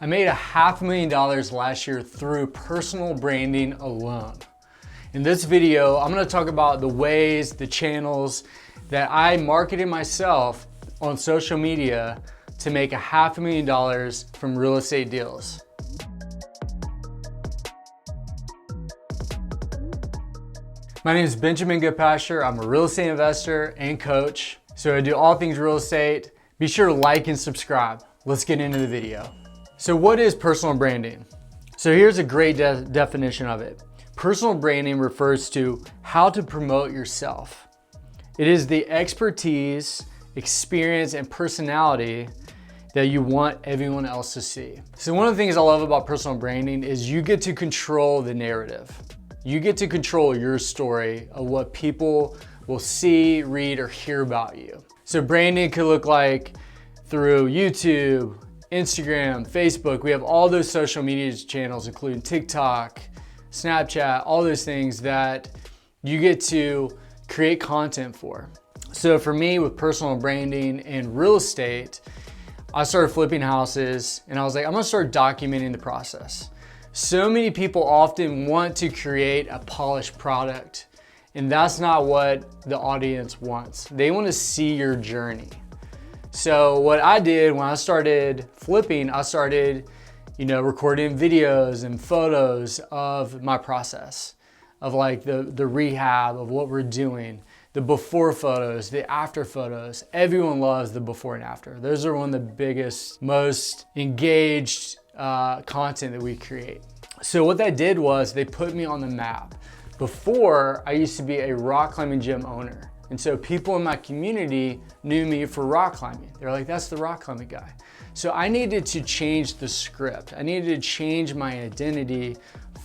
I made $500,000 last year through personal branding alone. In this video, I'm gonna talk about the ways, the channels that I marketed myself on social media to make $500,000 from real estate deals. My name is Benjamin Goodpasture. I'm a real estate investor and coach. So I do all things real estate. Be sure to like and subscribe. Let's get into the video. So what is personal branding? So here's a great definition of it. Personal branding refers to how to promote yourself. It is the expertise, experience, and personality that you want everyone else to see. So one of the things I love about personal branding is you get to control the narrative. You get to control your story of what people will see, read, or hear about you. So branding could look like through YouTube, Instagram, Facebook. We have all those social media channels, including TikTok, Snapchat, all those things that you get to create content for. So for me, with personal branding and real estate, I started flipping houses and I was like, I'm gonna start documenting the process. So many people often want to create a polished product, and that's not what the audience wants. They want to see your journey. So what I did when I started flipping, I started, recording videos and photos of my process, of like the rehab of what we're doing, the before photos, the after photos. Everyone loves the before and after. Those are one of the biggest, most engaged content that we create. So what that did was they put me on the map. Before, I used to be a rock climbing gym owner. And so people in my community knew me for rock climbing. They're like, that's the rock climbing guy. So I needed to change the script. I needed to change my identity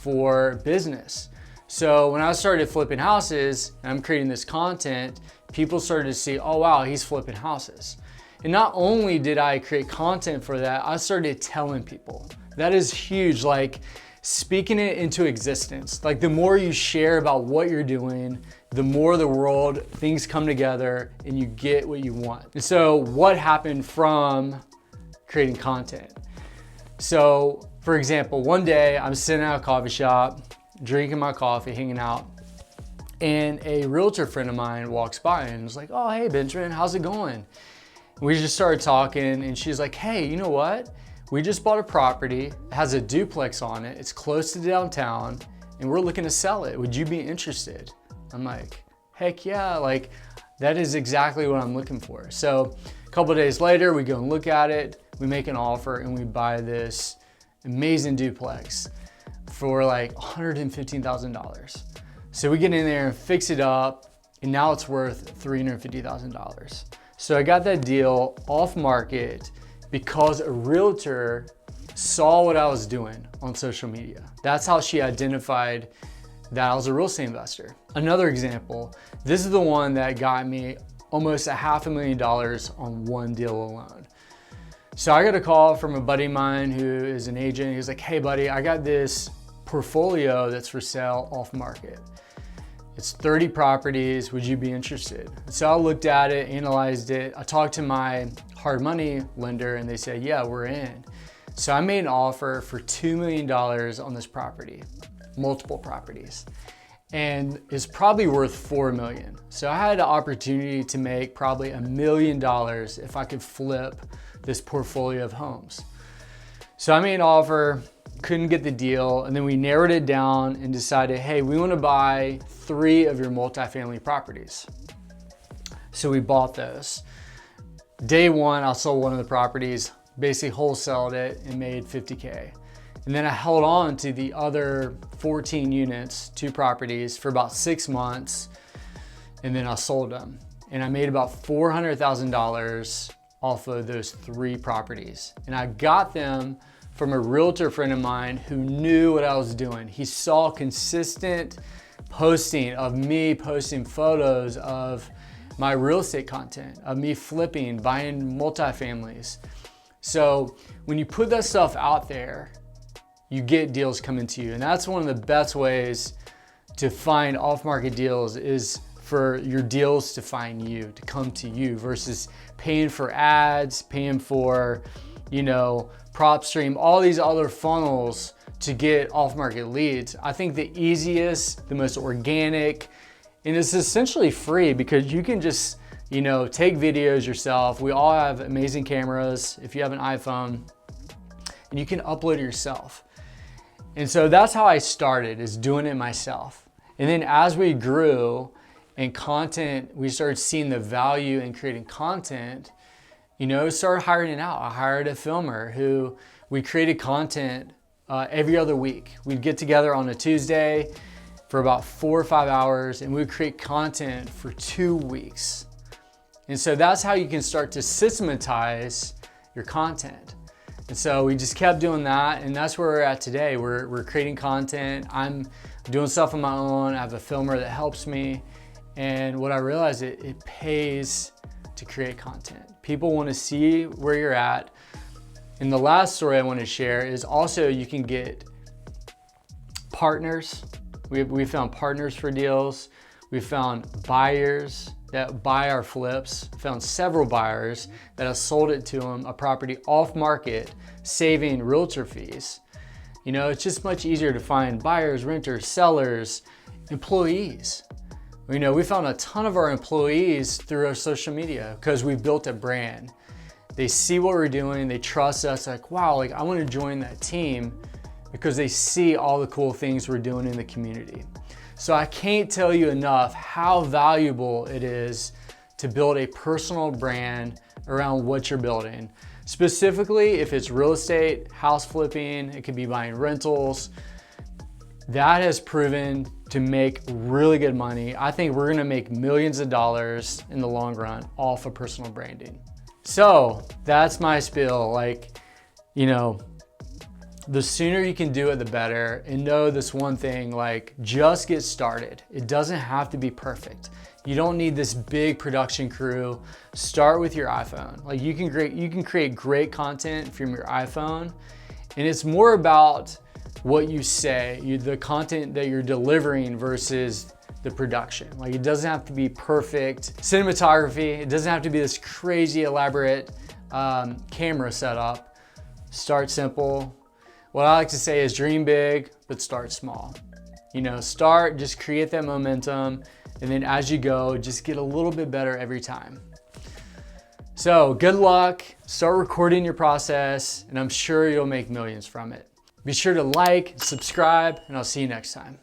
for business. So when I started flipping houses and I'm creating this content, people started to see, oh wow, he's flipping houses. And not only did I create content for that, I started telling people. That is huge, like speaking it into existence. Like the more you share about what you're doing, the more the world, things come together and you get what you want. And so what happened from creating content? So for example, one day I'm sitting at a coffee shop, drinking my coffee, hanging out, and a realtor friend of mine walks by and was like, oh, hey Benjamin, how's it going? We just started talking and she's like, hey, you know what? We just bought a property, it has a duplex on it, it's close to downtown, and we're looking to sell it. Would you be interested? I'm like, heck yeah, like that is exactly what I'm looking for. So a couple of days later, we go and look at it, we make an offer, and we buy this amazing duplex for like $115,000. So we get in there and fix it up, and now it's worth $350,000. So I got that deal off market because a realtor saw what I was doing on social media. That's how she identified that I was a real estate investor. Another example, this is the one that got me almost $500,000 on one deal alone. So I got a call from a buddy of mine who is an agent. He was like, hey buddy, I got this portfolio that's for sale off market. It's 30 properties, would you be interested? So I looked at it, analyzed it. I talked to my hard money lender and they said, yeah, we're in. So I made an offer for $2 million on this property, multiple properties, and it's probably worth $4 million. So I had the opportunity to make probably $1 million if I could flip this portfolio of homes. So I made an offer, couldn't get the deal, and then we narrowed it down and decided, hey, we want to buy 3 of your multifamily properties. So we bought those. Day one, I sold one of the properties, basically wholesaled it and made $50K. And then I held on to the other 14 units, 2 properties, for about 6 months, and then I sold them. And I made about $400,000 off of those 3 properties. And I got them from a realtor friend of mine who knew what I was doing. He saw consistent posting of me posting photos of my real estate content, of me flipping, buying multifamilies. So when you put that stuff out there, you get deals coming to you. And that's one of the best ways to find off-market deals, is for your deals to find you, to come to you, versus paying for ads, paying for PropStream, all these other funnels to get off-market leads. I think the easiest, the most organic, and it's essentially free because you can just, take videos yourself. We all have amazing cameras if you have an iPhone, and you can upload it yourself. And so that's how I started, is doing it myself. And then as we grew and we started seeing the value in creating content, started hiring it out. I hired a filmer who we created content every other week. We'd get together on a Tuesday for about 4 or 5 hours, and we'd create content for 2 weeks. And so that's how you can start to systematize your content. And so we just kept doing that, and that's where we're at today. We're creating content. I'm doing stuff on my own. I have a filmer that helps me. And what I realized, it pays to create content. People want to see where you're at. And the last story I want to share is also you can get partners. We found partners for deals. We found buyers that buy our flips. Found several buyers that have sold it to them, a property off market, saving realtor fees. It's just much easier to find buyers, renters, sellers, employees. We found a ton of our employees through our social media because we built a brand. They see what we're doing, they trust us, like, wow, I want to join that team because they see all the cool things we're doing in the community. So I can't tell you enough how valuable it is to build a personal brand around what you're building. Specifically, if it's real estate, house flipping, it could be buying rentals. That has proven to make really good money. I think we're gonna make millions of dollars in the long run off of personal branding. So that's my spiel. The sooner you can do it, the better. And know this one thing, just get started. It doesn't have to be perfect. You don't need this big production crew. Start with your iPhone. You can create great content from your iPhone, and it's more about what you say, the content that you're delivering versus the production. It doesn't have to be perfect cinematography. It doesn't have to be this crazy elaborate camera setup. Start simple. What I like to say is dream big, but start small. Just create that momentum, and then as you go, just get a little bit better every time. So good luck, start recording your process, and I'm sure you'll make millions from it. Be sure to like, subscribe, and I'll see you next time.